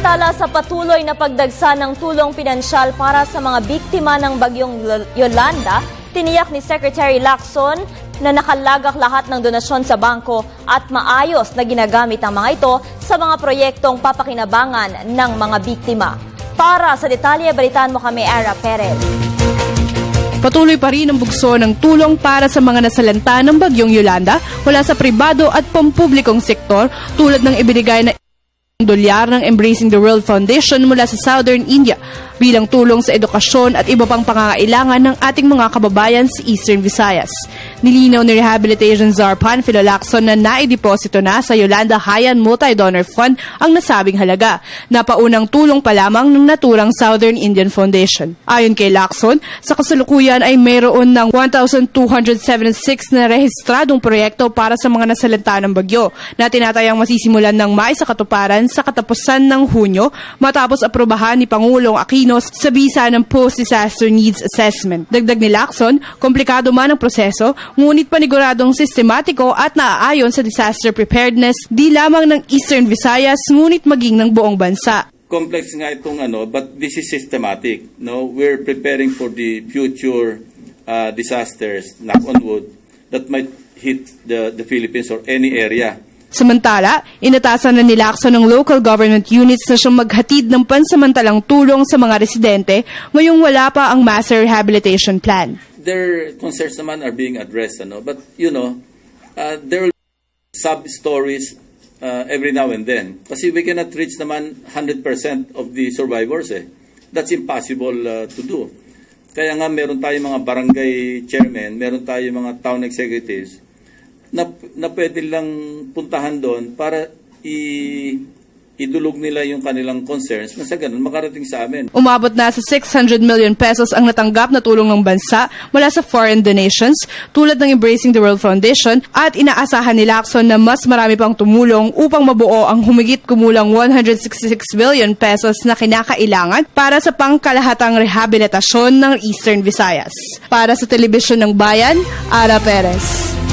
Samantala sa patuloy na pagdagsa ng tulong pinansyal para sa mga biktima ng bagyong Yolanda, tiniyak ni Secretary Lacson na nakalagak lahat ng donasyon sa bangko at maayos na ginagamit ang mga ito sa mga proyektong papakinabangan ng mga biktima. Para sa detalye, balitaan mo kami, Ara Perez. Patuloy pa rin ang bugso ng tulong para sa mga nasalanta ng bagyong Yolanda mula sa pribado at pampublikong sektor tulad ng ibinigay na $1 ng Embracing the World Foundation mula sa Southern India bilang tulong sa edukasyon at iba pang pangangailangan ng ating mga kababayan sa Eastern Visayas. Nilinaw ni Rehabilitation Czar Panfilo Lacson na naideposito na sa Yolanda High-End Multi-Donor Fund ang nasabing halaga, na paunang tulong pa lamang ng naturang Southern Indian Foundation. Ayon kay Lacson, sa kasalukuyan ay mayroon ng 1,276 na rehistradong proyekto para sa mga nasalanta ng bagyo na tinatayang masisimulan ng maisakatuparan sa katapusan ng Hunyo matapos aprobahan ni Pangulong Aquino sa bisa ng Post-Disaster Needs Assessment. Dagdag ni Lacson, komplikado man ang proseso, ngunit paniguradong sistematiko at naaayon sa disaster preparedness di lamang ng Eastern Visayas ngunit maging ng buong bansa. Complex nga itong but this is systematic. No, we're preparing for the future disasters, knock on wood, that might hit the Philippines or any area. Samantala, inatasan na ni Lacson ng local government units na siyang maghatid ng pansamantalang tulong sa mga residente ngayong wala pa ang master rehabilitation plan. Their concerns naman are being addressed, but there will be sub-stories every now and then. Kasi we cannot reach naman 100% of the survivors. That's impossible to do. Kaya nga meron tayong mga barangay chairman, meron tayong mga town executives na pwede lang puntahan doon para idulog nila yung kanilang concerns na sa ganun makarating sa amin. Umabot na sa 600 million pesos ang natanggap na tulong ng bansa mula sa foreign donations tulad ng Embracing the World Foundation at inaasahan ni Lacson na mas marami pang tumulong upang mabuo ang humigit kumulang 166 billion pesos na kinakailangan para sa pangkalahatang rehabilitasyon ng Eastern Visayas. Para sa Telebisyon ng Bayan, Ara Perez.